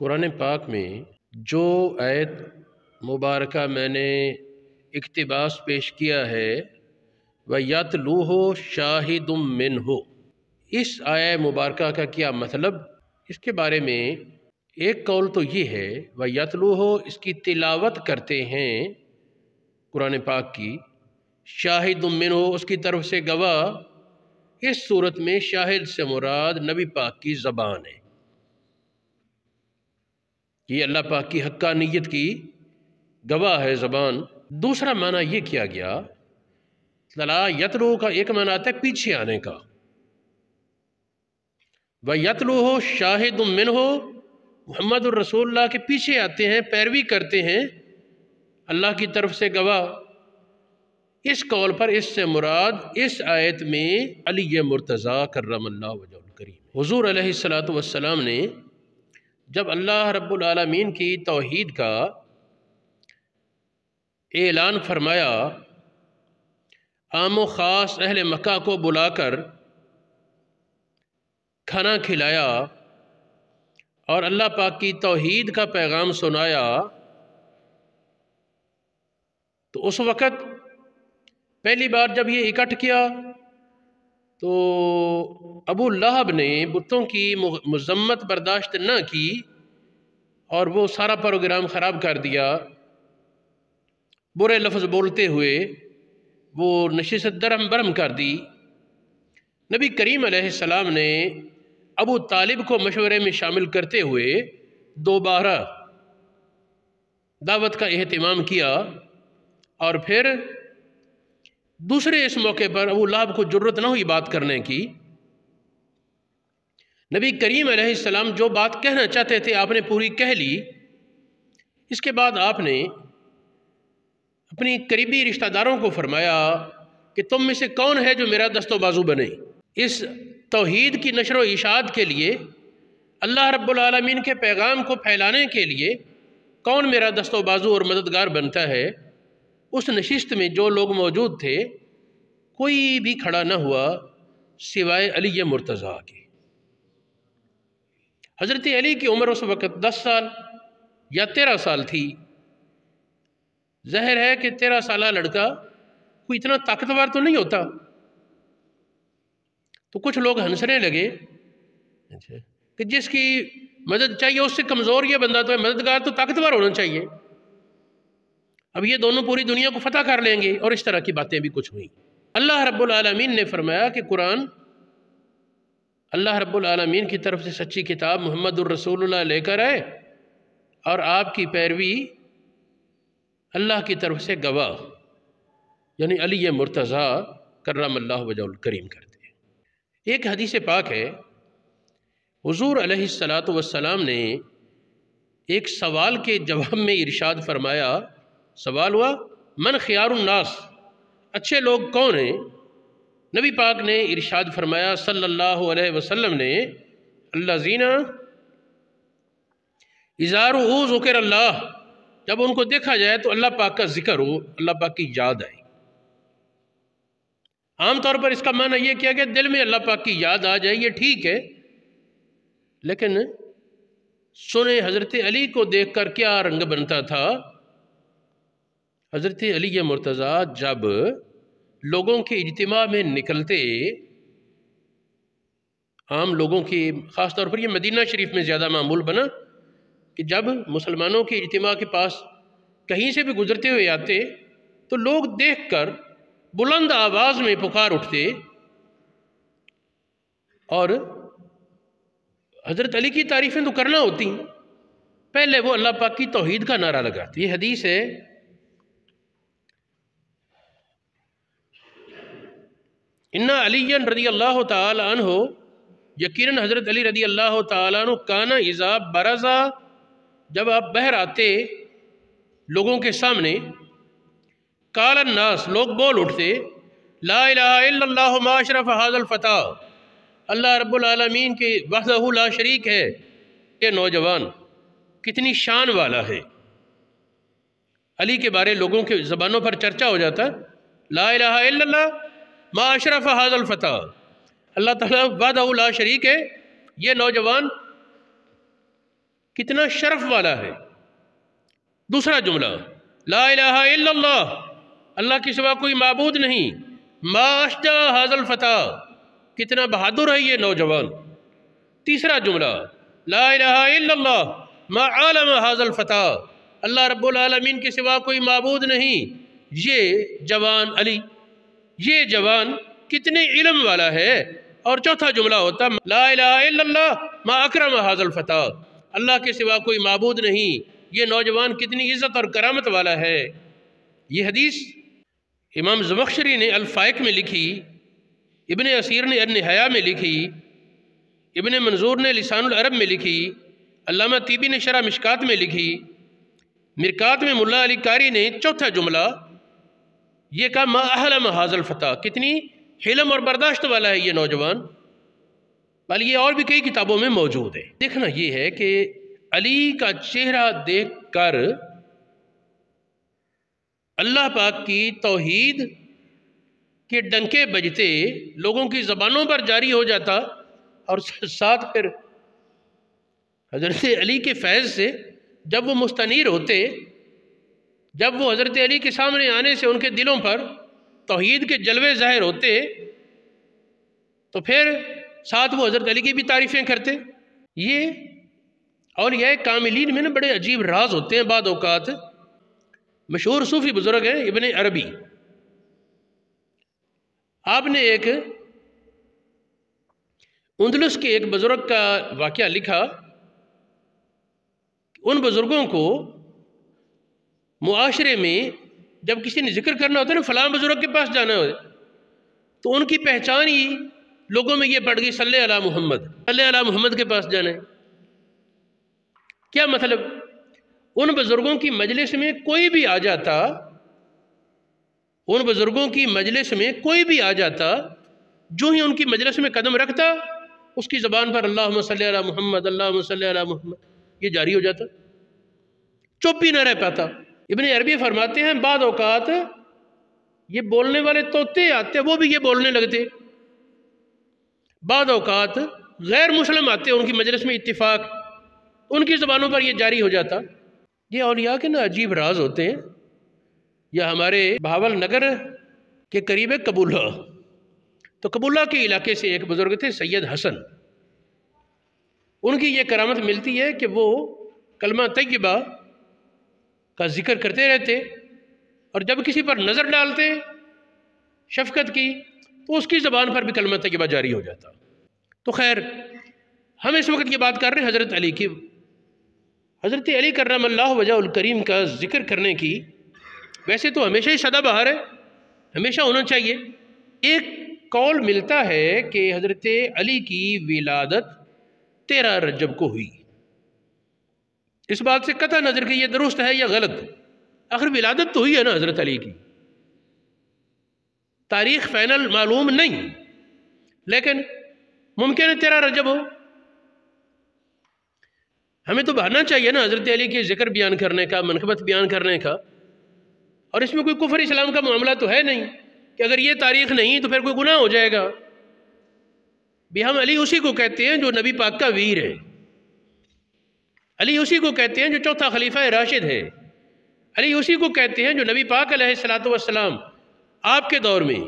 قرآن پاک میں جو آیت مبارکہ میں نے اقتباس پیش کیا ہے وَيَتْلُوهُ شَاهِدٌ مِّنْهُ، اس آیہ مبارکہ کا کیا مطلب؟ اس کے بارے میں ایک قول تو یہ ہے وَيَتْلُوهُ، اس کی تلاوت کرتے ہیں قرآن پاک کی، شاہد منہ، اس کی طرف سے گواہ۔ اس صورت میں شاہد سے مراد نبی پاک کی زبان ہے، یہ اللہ پاک کی حقانیت کی گواہ ہے زبان۔ دوسرا معنی یہ کیا گیا، تلا یتلو کا ایک معنی آتا ہے پیچھے آنے کا، وَيَتْلُوهُ شَاهِدٌ مِّنْهُ، محمد الرسول اللہ کے پیچھے آتے ہیں، پیروی کرتے ہیں اللہ کی طرف سے گواہ۔ اس قول پر اس سے مراد اس آیت میں علی مرتضیٰ کرم اللہ وجہہ الکریم، حضور علیہ السلام نے جب اللہ رب العالمین کی توحید کا اعلان فرمایا، عام و خاص اہل مکہ کو بلا کر کھانا کھلایا اور اللہ پاک کی توحید کا پیغام سنایا، تو اس وقت پہلی بار جب یہ اکٹھ کیا تو ابو لہب نے بتوں کی مذمت برداشت نہ کی اور وہ سارا پروگرام خراب کر دیا، برے لفظ بولتے ہوئے وہ نشست درہم برہم کر دی۔ نبی کریم علیہ السلام نے ابو طالب کو مشورے میں شامل کرتے ہوئے دوبارہ دعوت کا اہتمام کیا، اور پھر دوسرے اس موقع پر ابو لہب کو جرت نہ ہوئی بات کرنے کی۔ نبی کریم علیہ السلام جو بات کہنا چاہتے تھے آپ نے پوری کہہ لی۔ اس کے بعد آپ نے اپنی قریبی رشتہ داروں کو فرمایا کہ تم میں سے کون ہے جو میرا دست و بازو بنے، اس توحید کی نشر و اشاعت کے لیے، اللہ رب العالمین کے پیغام کو پھیلانے کے لیے کون میرا دست و بازو اور مددگار بنتا ہے؟ اس نشست میں جو لوگ موجود تھے کوئی بھی کھڑا نہ ہوا سوائے علی مرتضیٰ کے۔ حضرت علی کی عمر اس وقت 10 سال یا 13 سال تھی۔ ظاہر ہے کہ 13 سالہ لڑکا کوئی اتنا طاقتور تو نہیں ہوتا، تو کچھ لوگ ہنسنے لگے کہ جس کی مدد چاہیے اس سے کمزور یہ بندہ تو ہے، مددگار تو طاقتور ہونا چاہیے، اب یہ دونوں پوری دنیا کو فتح کر لیں گے، اور اس طرح کی باتیں بھی کچھ ہوئیں۔ اللہ رب العالمین نے فرمایا کہ قرآن اللہ رب العالمین کی طرف سے سچی کتاب محمد الرسول اللہ لے کر آئے، اور آپ کی پیروی اللہ کی طرف سے گواہ یعنی علی مرتضیٰ کرم اللہ وجہہ الکریم کرتے ہیں۔ ایک حدیث پاک ہے، حضور علیہ السلام نے ایک سوال کے جواب میں ارشاد فرمایا، سوال ہوا من خیار الناس، اچھے لوگ کون ہیں؟ نبی پاک نے ارشاد فرمایا صلی اللہ علیہ وسلم نے، الذین اذا رؤوا ذکر اللہ، جب ان کو دیکھا جائے تو اللہ پاک کا ذکر ہو، اللہ پاک کی یاد آئے۔ عام طور پر اس کا معنی یہ کیا کہ دل میں اللہ پاک کی یاد آ جائے، یہ ٹھیک ہے، لیکن سنیں حضرت علی کو دیکھ کر کیا رنگ بنتا تھا۔ حضرت علی مرتضیٰ جب لوگوں کے اجتماع میں نکلتے، عام لوگوں کی، خاص طور پر یہ مدینہ شریف میں زیادہ معمول بنا کہ جب مسلمانوں کے اجتماع کے پاس کہیں سے بھی گزرتے ہوئے آتے تو لوگ دیکھ کر بلند آواز میں پکار اٹھتے اور حضرت علی کی تعریفیں تو کرنا ہوتی، پہلے وہ اللہ پاک کی توحید کا نعرہ لگاتے۔ یہ حدیث ہے، ان علی رضی اللہ تعالی عنہ، یقیناً حضرت علی رضی اللہ تعالیٰ عنہ، کانا اذا برزا، جب آپ باہر آتے لوگوں کے سامنے، قال الناس، لوگ بول اٹھتے، لا الہ الا اللہ ما اشرف ھذا الفتى، اللہ رب العالمین کے وحدہ لا شریک ہے، یہ نوجوان کتنی شان والا ہے۔ علی کے بارے لوگوں کے زبانوں پر چرچا ہو جاتا، لا الہ الا اللہ ما اشرف ھذا الفتى، اللہ تعالیٰ وحدہ لا شریک ہے، یہ نوجوان کتنا شرف والا ہے۔ دوسرا جملہ لا الہ الا اللہ، اللہ کے سوا کوئی معبود نہیں، ما اشجع ھذا الفتى، کتنا بہادر ہے یہ نوجوان۔ تیسرا جملہ لا الہ الا اللہ ما عالم ھذا الفتى، اللہ رب العالمین کے سوا کوئی معبود نہیں، یہ جوان علی، یہ جوان کتنے علم والا ہے۔ اور چوتھا جملہ ہوتا لا الہ الا اللہ ما اکرم ھذا الفتى، اللہ کے سوا کوئی معبود نہیں، یہ نوجوان کتنی عزت اور کرامت والا ہے۔ یہ حدیث امام زمخشری نے الفائق میں لکھی، ابن اسیر نے النہایہ میں لکھی، ابن منظور نے لسان العرب میں لکھی، علامہ طیبی نے شرح مشکات میں لکھی، مرکات میں ملا علی قاری نے چوتھا جملہ یہ کہا ما احلم ھذا الفتى، کتنی حلم اور برداشت والا ہے یہ نوجوان۔ بل یہ اور بھی کئی کتابوں میں موجود ہے۔ دیکھنا یہ ہے کہ علی کا چہرہ دیکھ کر اللہ پاک کی توحید کے ڈنکے بجتے، لوگوں کی زبانوں پر جاری ہو جاتا، اور ساتھ پھر حضرت علی کے فیض سے جب وہ مستنیر ہوتے، جب وہ حضرت علی کے سامنے آنے سے ان کے دلوں پر توحید کے جلوے ظاہر ہوتے، تو پھر ساتھ وہ حضرت علی کی بھی تعریفیں کرتے۔ یہ اولیاء کاملین میں بڑے عجیب راز ہوتے ہیں بعض اوقات۔ مشہور صوفی بزرگ ہیں ابن عربی، آپ نے ایک اندلس کے ایک بزرگ کا واقعہ لکھا۔ ان بزرگوں کو معاشرے میں جب کسی نے ذکر کرنا ہوتا ہے نا فلاں بزرگ کے پاس جانا ہو، تو ان کی پہچان ہی لوگوں میں یہ پڑ گئی صلی علی محمد، صلی علی محمد کے پاس جانا ہے۔ کیا مطلب؟ ان بزرگوں کی مجلس میں کوئی بھی آ جاتا، ان بزرگوں کی مجلس میں کوئی بھی آ جاتا، جو ہی ان کی مجلس میں قدم رکھتا اس کی زبان پر اللہم صلی علی محمد، اللہم صلی علی محمد یہ جاری ہو جاتا، چپ ہی نہ رہ پاتا۔ ابن عربی فرماتے ہیں بعض اوقات یہ بولنے والے طوطے آتے وہ بھی یہ بولنے لگتے، بعض اوقات غیر مسلم آتے ان کی مجلس میں اتفاق، ان کی زبانوں پر یہ جاری ہو جاتا۔ یہ اولیاء کے نا عجیب راز ہوتے ہیں۔ یا ہمارے بہاول نگر کے قریب ہے قبولہ، تو قبولہ کے علاقے سے ایک بزرگ تھے سید حسن، ان کی یہ کرامت ملتی ہے کہ وہ کلمہ طیبہ کا ذکر کرتے رہتے، اور جب کسی پر نظر ڈالتے شفقت کی تو اس کی زبان پر بھی کلمہ طیبہ جاری ہو جاتا۔ تو خیر ہم اس وقت یہ بات کر رہے ہیں حضرت علی کی، حضرت علی کرم اللہ وجہ الکریم کا ذکر کرنے کی۔ ویسے تو ہمیشہ ہی سدا بہار ہے، ہمیشہ ہونا چاہیے۔ ایک قول ملتا ہے کہ حضرت علی کی ولادت 13 رجب کو ہوئی۔ اس بات سے قطع نظر کہ یہ درست ہے یا غلط، آخر ولادت تو ہوئی ہے نا حضرت علی کی، تاریخ فائنل معلوم نہیں، لیکن ممکن ہے 13 رجب ہو۔ ہمیں تو بہانا چاہیے نا حضرت علی کے ذکر بیان کرنے کا، منقبت بیان کرنے کا، اور اس میں کوئی کفر اسلام کا معاملہ تو ہے نہیں کہ اگر یہ تاریخ نہیں تو پھر کوئی گناہ ہو جائے گا۔ بھی ہم علی اسی کو کہتے ہیں جو نبی پاک کا ویر ہے، علی اسی کو کہتے ہیں جو چوتھا خلیفہ راشد ہے، علی اسی کو کہتے ہیں جو نبی پاک علیہ السلام آپ کے دور میں،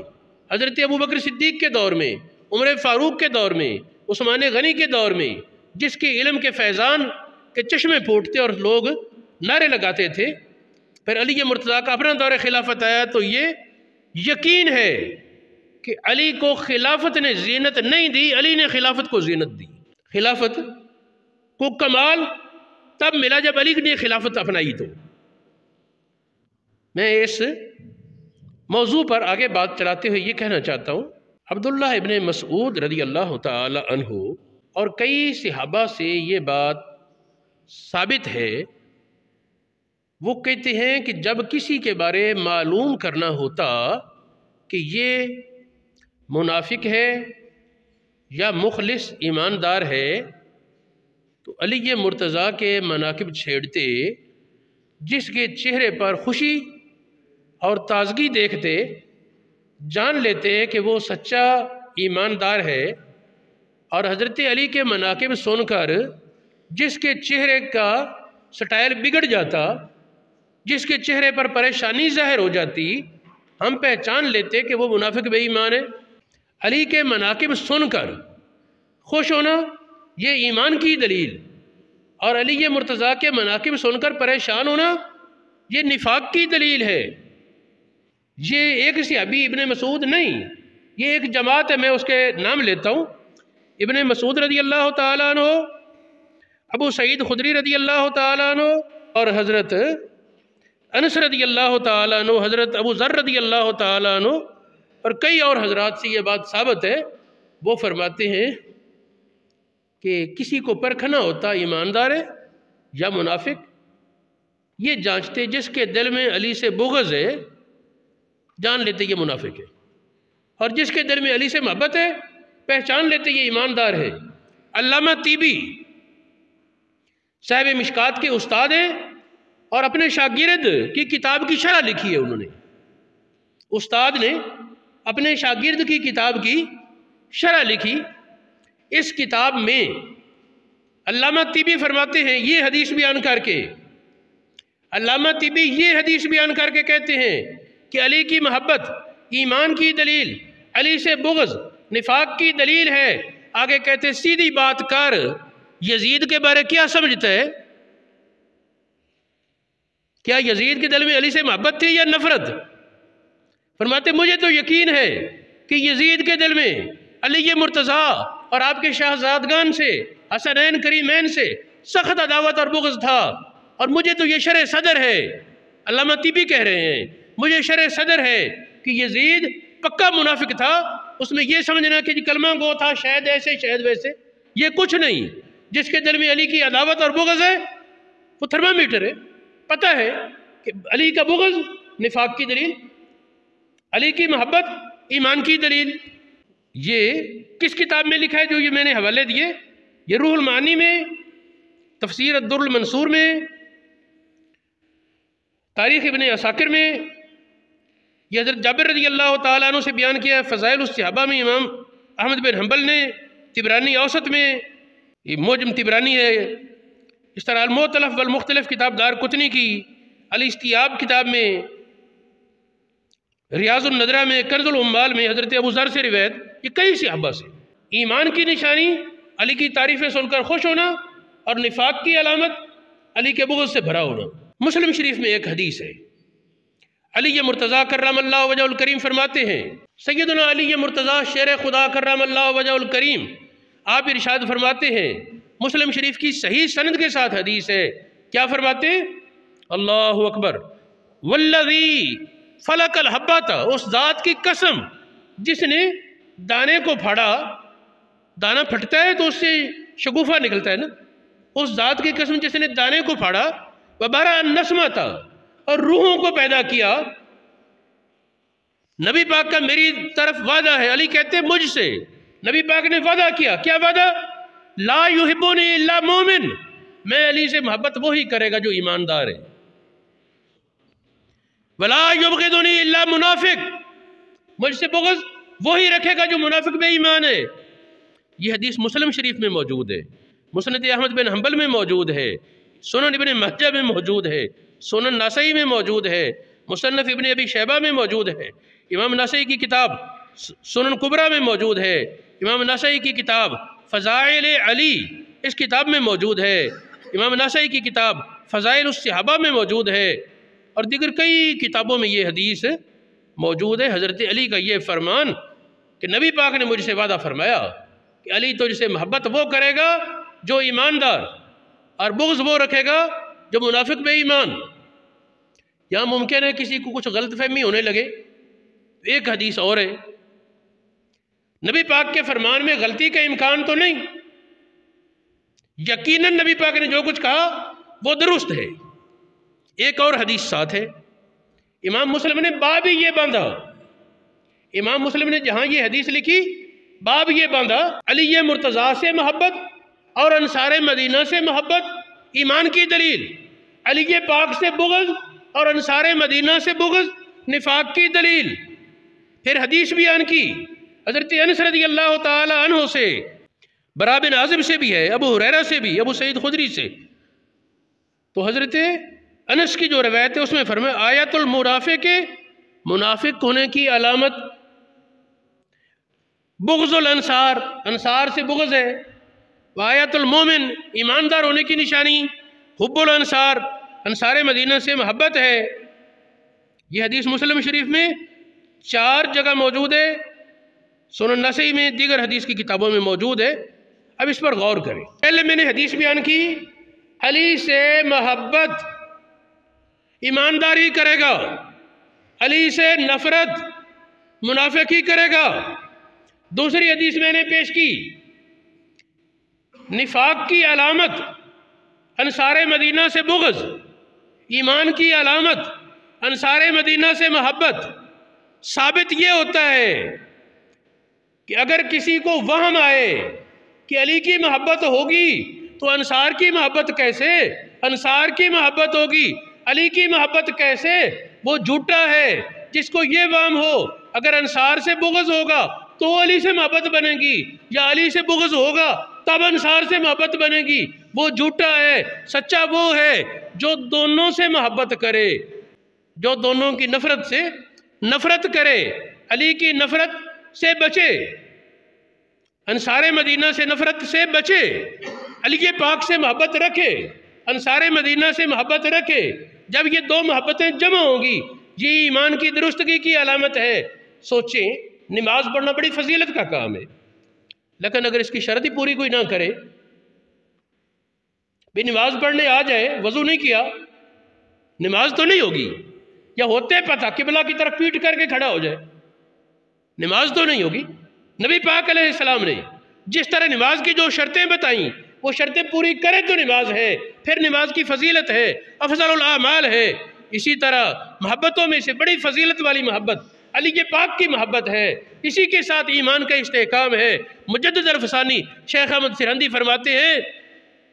حضرت ابوبکر صدیق کے دور میں، عمر فاروق کے دور میں، عثمان غنی کے دور میں جس کے علم کے فیضان کے چشمے پھوٹتے اور لوگ نعرے لگاتے تھے، پھر علی مرتضیٰ کا اپنا دور خلافت آیا تو یہ یقین ہے کہ علی کو خلافت نے زینت نہیں دی، علی نے خلافت کو زینت دی۔ خلافت کو کمال تب ملا جب علی نے خلافت اپنائی۔ تو میں اس موضوع پر آگے بات چلاتے ہوئے یہ کہنا چاہتا ہوں، عبداللہ ابن مسعود رضی اللہ تعالی عنہ اور کئی صحابہ سے یہ بات ثابت ہے، وہ کہتے ہیں کہ جب کسی کے بارے معلوم کرنا ہوتا کہ یہ منافق ہے یا مخلص ایماندار ہے تو علی مرتضیٰ کے مناقب چھیڑتے، جس کے چہرے پر خوشی اور تازگی دیکھتے جان لیتے کہ وہ سچا ایماندار ہے، اور حضرت علی کے مناقب سن کر جس کے چہرے کا سٹائل بگڑ جاتا، جس کے چہرے پر پریشانی ظاہر ہو جاتی، ہم پہچان لیتے کہ وہ منافق بے ایمان ہے۔ علی کے مناقب سن کر خوش ہونا یہ ایمان کی دلیل، اور علی مرتضیٰ کے مناقب سن کر پریشان ہونا یہ نفاق کی دلیل ہے۔ یہ ایک صحابی ابن مسعود نہیں، یہ ایک جماعت ہے، میں اس کے نام لیتا ہوں۔ ابن مسعود رضی اللہ تعالیٰ عنہ، ابو سعید خدری رضی اللہ تعالیٰ عنہ، اور حضرت انس رضی اللہ تعالیٰ عنہ، حضرت ابو ذر رضی اللہ تعالیٰ عنہ، اور کئی اور حضرات سے یہ بات ثابت ہے۔ وہ فرماتے ہیں کہ کسی کو پرکھنا ہوتا ایماندار ہے یا منافق، یہ جانچتے جس کے دل میں علی سے بغض ہے جان لیتے یہ منافق ہے، اور جس کے دل میں علی سے محبت ہے پہچان لیتے یہ ایماندار ہے۔ علامہ طیبی صاحب مشکات کے استاد ہیں، اور اپنے شاگرد کی کتاب کی شرح لکھی ہے انہوں نے۔ استاد نے اپنے شاگرد کی کتاب کی شرح لکھی۔ اس کتاب میں علامہ طیبی فرماتے ہیں، یہ حدیث بیان کر کے، علامہ طیبی یہ حدیث بیان کر کے کہتے ہیں کہ علی کی محبت ایمان کی دلیل، علی سے بغض نفاق کی دلیل ہے۔ آگے کہتے ہیں سیدھی بات کر، یزید کے بارے کیا سمجھتا ہے؟ کیا یزید کے دل میں علی سے محبت تھی یا نفرت؟ فرماتے مجھے تو یقین ہے کہ یزید کے دل میں علی مرتضیٰ اور آپ کے شہزادگان سے، حسنین کریمین سے سخت عداوت اور بغض تھا، اور مجھے تو یہ شرح صدر ہے۔ علامہ طیبی کہہ رہے ہیں مجھے شرح صدر ہے کہ یزید پکا منافق تھا، اس میں یہ سمجھنا کہ کلمہ گو تھا، شاید ایسے شاید ویسے، یہ کچھ نہیں۔ جس کے دل میں علی کی عداوت اور بغض ہے وہ تھرمامیٹر ہے، پتہ ہے کہ علی کا بغض نفاق کی دلیل، علی کی محبت ایمان کی دلیل۔ یہ کس کتاب میں لکھا ہے جو یہ میں نے حوالے دیے؟ یہ روح المعانی میں، تفسیر الدر المنصور میں، تاریخ ابن عساکر میں، یہ حضرت جابر رضی اللہ تعالیٰ عنہ سے بیان کیا ہے، فضائل الصحابہ میں امام احمد بن حنبل نے، طبرانی اوسط میں، یہ موجم طبرانی ہے، اس طرح المختلف والمختلف کتاب دار قطنی کی، الاستیاب کتاب میں، ریاض النظرہ میں، کنز العمال میں حضرت ابو ذر سے روایت، یہ کئی صحابہ سے۔ ایمان کی نشانی علی کی تعریفیں سن کر خوش ہونا، اور نفاق کی علامت علی کے بغض سے بھرا ہونا۔ مسلم شریف میں ایک حدیث ہے، علی مرتضیٰ کرم اللہ وجہ الکریم فرماتے ہیں، سیدنا علی مرتضیٰ شیر خدا کرم اللہ وجہ الکریم، آپ ارشاد فرماتے ہیں، مسلم شریف کی صحیح سند کے ساتھ حدیث ہے، کیا فرماتے ہیں؟ اللہ اکبر، والذی فلق الحبۃ، اس ذات کی قسم جس نے دانے کو پھاڑا، دانہ پھٹتا ہے تو اس سے شگوفہ نکلتا ہے نا، اس ذات کی قسم جس نے دانے کو پھاڑا، وبرأ النسمۃ، اور روحوں کو پیدا کیا۔ نبی پاک کا میری طرف وعدہ ہے، علی کہتے ہیں مجھ سے نبی پاک نے وعدہ کیا، کیا وعدہ؟ لا یحبنی الا مومن، میں علی سے محبت وہی کرے گا جو ایماندار ہے، ولا یبغضنی الا منافق، مجھ سے بغض وہی رکھے گا جو منافق بے ایمان ہے۔ یہ حدیث مسلم شریف میں موجود ہے، مسند احمد بن حنبل میں موجود ہے، سنن ابن ماجہ میں موجود ہے، سنن نسائی میں موجود ہے، مصنف ابن ابی شیبہ میں موجود ہے، امام نسائی کی کتاب سنن کبریٰ میں موجود ہے، امام نسائی کی کتاب فضائل علی اس کتاب میں موجود ہے، امام نسائی کی کتاب فضائل الصحابہ میں موجود ہے، اور دیگر کئی کتابوں میں یہ حدیث موجود ہے۔ حضرت علی کا یہ فرمان کہ نبی پاک نے مجھ سے وعدہ فرمایا کہ علی تجھ سے محبت وہ کرے گا جو ایماندار، اور بغض وہ رکھے گا جو منافق بے ایمان۔ یہاں ممکن ہے کسی کو کچھ غلط فہمی ہونے لگے، ایک حدیث اور ہے، نبی پاک کے فرمان میں غلطی کا امکان تو نہیں، یقیناً نبی پاک نے جو کچھ کہا وہ درست ہے۔ ایک اور حدیث ساتھ ہے، امام مسلم نے باب ہی یہ باندھا، امام مسلم نے جہاں یہ حدیث لکھی باب یہ باندھا، علی مرتضیٰ سے محبت اور انصار مدینہ سے محبت ایمان کی دلیل، علی پاک سے بغض اور انصار مدینہ سے بغض نفاق کی دلیل۔ پھر حدیث بیان کی حضرت انس رضی اللہ تعالی عنہ سے، برا بن عازب سے بھی ہے، ابو ہریرہ سے بھی، ابو سعید خدری سے۔ تو حضرت انس کی جو روایت ہے اس میں فرمایا آیت المنافق کے منافق ہونے کی علامت بغض الانصار، انصار سے بغض ہے، وآیت المومن ایماندار ہونے کی نشانی حب الانصار، انصار مدینہ سے محبت ہے۔ یہ حدیث مسلم شریف میں 4 جگہ موجود ہے، سنن نسائی میں، دیگر حدیث کی کتابوں میں موجود ہے۔ اب اس پر غور کریں۔ پہلے میں نے حدیث بیان کی، علی سے محبت ایمانداری کرے گا، علی سے نفرت منافقی کرے گا۔ دوسری حدیث میں نے پیش کی، نفاق کی علامت انصار مدینہ سے بغض، ایمان کی علامت انصار مدینہ سے محبت۔ ثابت یہ ہوتا ہے کہ اگر کسی کو وہم آئے کہ علی کی محبت ہوگی تو انصار کی محبت کیسے، انصار کی محبت ہوگی علی کی محبت کیسے، وہ جھوٹا ہے۔ جس کو یہ وہم ہو اگر انصار سے بغض ہوگا تو علی سے محبت بنے گی، یا علی سے بغض ہوگا تب انصار سے محبت بنے گی، وہ جھوٹا ہے۔ سچا وہ ہے جو دونوں سے محبت کرے، جو دونوں کی نفرت سے نفرت کرے، علی کی نفرت سے بچے، انصار مدینہ سے نفرت سے بچے، علی کے پاک سے محبت رکھے، انصار مدینہ سے محبت رکھے۔ جب یہ 2 محبتیں جمع ہوں گی، یہ ایمان کی درستگی کی علامت ہے۔ سوچیں، نماز پڑھنا بڑی فضیلت کا کام ہے، لیکن اگر اس کی شرط ہی پوری کوئی نہ کرے، بھی نماز پڑھنے آ جائے، وضو نہیں کیا، نماز تو نہیں ہوگی، یا ہوتے پتہ قبلہ کی طرف پیٹ کر کے کھڑا ہو جائے، نماز تو نہیں ہوگی۔ نبی پاک علیہ السلام نے جس طرح نماز کی جو شرطیں بتائیں وہ شرطیں پوری کرے تو نماز ہے، پھر نماز کی فضیلت ہے، افضل الاعمال ہے۔ اسی طرح محبتوں میں سے بڑی فضیلت والی محبت علی کے پاک کی محبت ہے، اسی کے ساتھ ایمان کا استحکام ہے۔ مجدد الفسانی شیخ احمد سرہندی فرماتے ہیں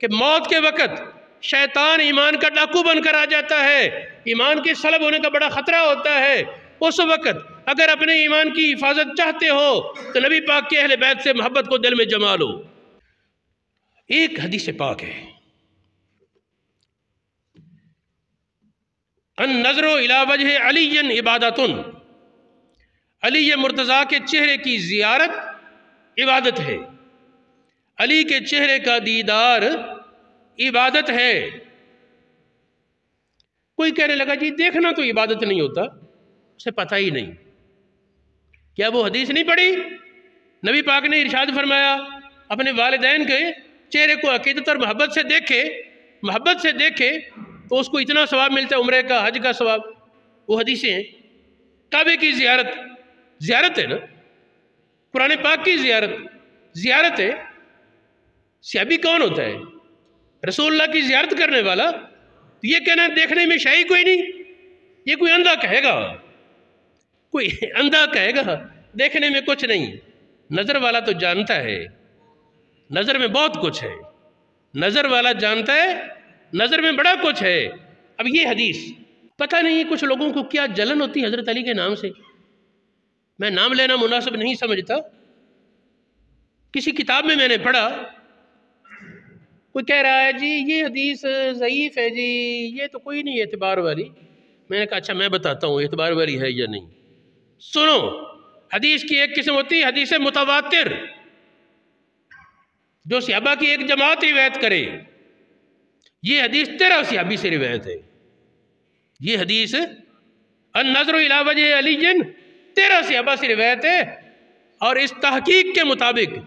کہ موت کے وقت شیطان ایمان کا ڈاکو بن کر آ جاتا ہے، ایمان کے سلب ہونے کا بڑا خطرہ ہوتا ہے۔ اس وقت اگر اپنے ایمان کی حفاظت چاہتے ہو تو نبی پاک کے اہل بیت سے محبت کو دل میں جما لو۔ ایک حدیث پاک ہے، النظر الی وجہ علی عبادت، علی مرتضیٰ کے چہرے کی زیارت عبادت ہے، علی کے چہرے کا دیدار عبادت ہے۔ کوئی کہنے لگا جی دیکھنا تو عبادت نہیں ہوتا، اسے پتہ ہی نہیں، کیا وہ حدیث نہیں پڑھی؟ نبی پاک نے ارشاد فرمایا اپنے والدین کے چہرے کو عقیدت اور محبت سے دیکھے تو اس کو اتنا ثواب ملتا ہے عمرے کا، حج کا ثواب۔ وہ حدیثیں ہیں۔ کعبے کی زیارت ہے نا، قرآن پاک کی زیارت ہے۔ صحابی کون ہوتا ہے؟ رسول اللہ کی زیارت کرنے والا۔ تو یہ کہنا دیکھنے میں شے کوئی نہیں، یہ کوئی اندھا کہے گا دیکھنے میں کچھ نہیں۔ نظر والا تو جانتا ہے نظر میں بہت کچھ ہے، نظر والا جانتا ہے نظر میں بڑا کچھ ہے۔ اب یہ حدیث پتہ نہیں کچھ لوگوں کو کیا جلن ہوتی ہے حضرت علی کے نام سے، میں نام لینا مناسب نہیں سمجھتا۔ کسی کتاب میں نے پڑھا، کوئی کہہ رہا ہے جی یہ حدیث ضعیف ہے، جی یہ تو کوئی نہیں اعتبار والی۔ میں نے کہا اچھا میں بتاتا ہوں اعتبار والی ہے یا نہیں۔ سنو، حدیث کی ایک قسم ہوتی ہے حدیث متواتر، جو صحابہ کی ایک جماعت روایت کرے۔ یہ حدیث 13 صحابی سے روایت ہے۔ یہ حدیث النظر الی وجہ علی 13 صحابہ سے روایت ہے، اور اس تحقیق کے مطابق،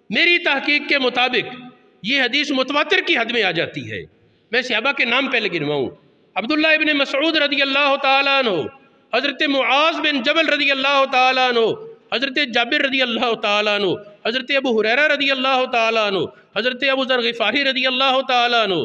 میری تحقیق کے مطابق یہ حدیث متواتر کی حد میں آ جاتی ہے۔ میں صحابہ کے نام پہلے گنواؤں، عبداللہ ابن مسعود رضی اللہ تعالیٰ عنہ، حضرت معاذ بن جبل رضی اللہ تعالیٰ عنہ، حضرت جابر رضی اللہ تعالیٰ عنہ، حضرت ابو ہریرہ رضی اللہ تعالیٰ عنہ، حضرت ابو ذر غفاری رضی اللہ تعالیٰ عنہ،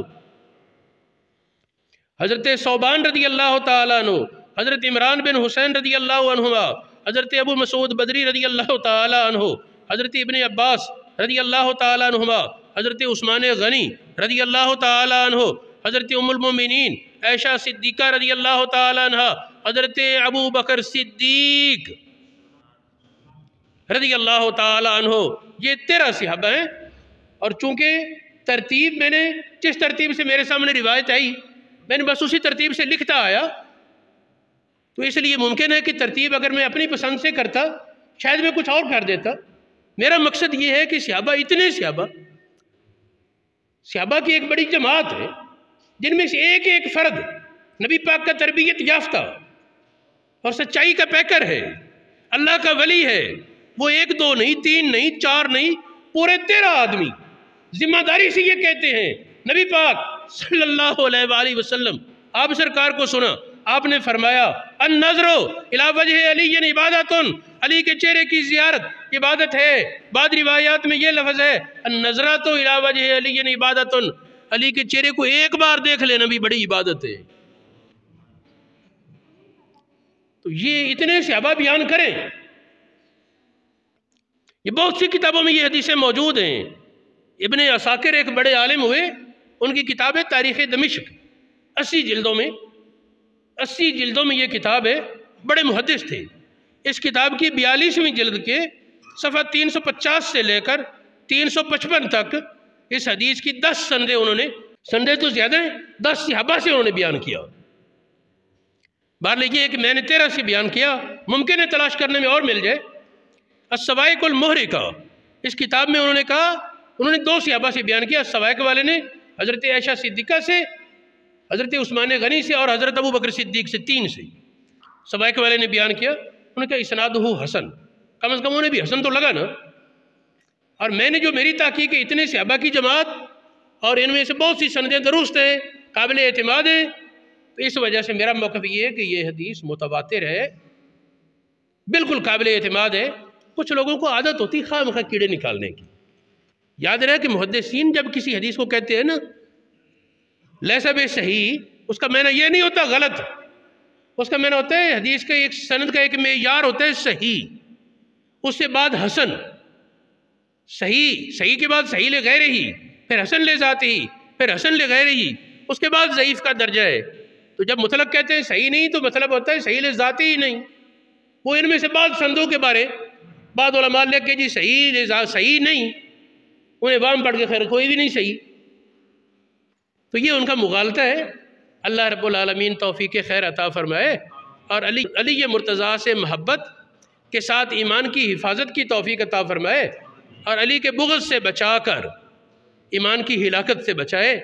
حضرت ثوبان رضی اللہ تعالیٰ عنہ، حضرت عمران بن حسین رضی اللہ عنہما، حضرت ابو مسعود بدری رضی اللہ تعالیٰ عنہ، حضرت ابن عباس رضی اللہ تعالیٰ عنہما، حضرت عثمان غنی رضی اللہ تعالیٰ عنہ، حضرت ام المومنین عائشہ صدیقہ رضی اللہ تعالیٰ عنہ، حضرت ابو بکر صدیق رضی اللہ تعالیٰ عنہ۔ یہ 13 صحابہ ہیں اور چونکہ ترتیب میں نے جس ترتیب سے میرے سامنے روایت آئی میں نے بس اسی ترتیب سے لکھتا آیا، تو اس لیے ممکن ہے کہ ترتیب اگر میں اپنی پسند سے کرتا شاید میں کچھ اور کر دیتا۔ میرا مقصد یہ ہے کہ صحابہ، اتنے صحابہ کی ایک بڑی جماعت ہے جن میں سے ایک ایک فرد نبی پاک کا تربیت یافتہ اور سچائی کا پیکر ہے، اللہ کا ولی ہے۔ وہ 1 2 نہیں، 3 نہیں، 4 نہیں، پورے 13 آدمی ذمہ داری سے یہ کہتے ہیں۔ نبی پاک صلی اللہ علیہ وآلہ وسلم، آپ سرکار کو سنا، آپ نے فرمایا النظر الی وجہ علی عبادت، علی کے چہرے کی زیارت عبادت ہے۔ بعض روایات میں یہ لفظ ہے النظرۃ الی وجہ علی عبادت، علی کے چہرے کو ایک بار دیکھ لینا بھی بڑی عبادت ہے۔ تو یہ اتنے صحابہ بیان کریں، یہ بہت سی کتابوں میں یہ حدیثیں موجود ہیں۔ ابن عساکر ایک بڑے عالم ہوئے، ان کی کتاب ہے تاریخ دمشق، 80 جلدوں میں یہ کتاب ہے، بڑے محدث تھے۔ اس کتاب کی 42ویں جلد کے صفحہ 350 سے لے کر 355 تک اس حدیث کی 10 سندیں انہوں نے، سندیں تو زیادہ ہیں، 10 صحابہ سے انہوں نے بیان کیا۔ بہر یہ ہے کہ میں نے 13 سے بیان کیا، ممکن ہے تلاش کرنے میں اور مل جائے۔ السوائق المحرقہ، اس کتاب میں انہوں نے کہا، انہوں نے 2 صحابہ سے بیان کیا۔ السوائق والے نے حضرت عائشہ صدیقہ سے، حضرت عثمان غنی سے اور حضرت ابو بکر صدیق سے، 3 سے سوائق والے نے بیان کیا۔ انہوں نے کہا اسنادہ حسن، کم از کم انہیں بھی حسن تو لگا نا۔ اور میں نے جو میری تحقیق ہے، اتنے صحابہ کی جماعت اور ان میں سے بہت سی سندیں درست ہیں، قابل اعتماد ہیں، تو اس وجہ سے میرا موقف یہ ہے کہ یہ حدیث متواتر ہے، بالکل قابل اعتماد ہے۔ کچھ لوگوں کو عادت ہوتی خواہ مخواہ کیڑے نکالنے کی۔ یاد رہے کہ محدثین جب کسی حدیث کو کہتے ہیں نا لیسا بے صحیح، اس کا معنی یہ نہیں ہوتا غلط، اس کا معنی ہوتا ہے حدیث کا ایک سند کا ایک معیار ہوتا ہے صحیح، اس سے بعد حسن، صحیح کے بعد صحیح لغیرہ، پھر حسن لذاتہ، پھر حسن لغیرہ، اس کے بعد ضعیف کا درجہ ہے۔ تو جب مطلق کہتے ہیں صحیح نہیں تو مطلب ہوتا ہے صحیح لذاتی ہی نہیں۔ وہ ان میں سے بعض سندوں کے بارے بعض علماء لکھ کے جی صحیح نہیں، انہیں وام پڑھ کے خیر کوئی بھی نہیں صحیح، تو یہ ان کا مغالطہ ہے۔ اللہ رب العالمین توفیق خیر عطا فرمائے، اور علی مرتضیٰ سے محبت کے ساتھ ایمان کی حفاظت کی توفیق عطا فرمائے، اور علی کے بغض سے بچا کر ایمان کی ہلاکت سے بچائے۔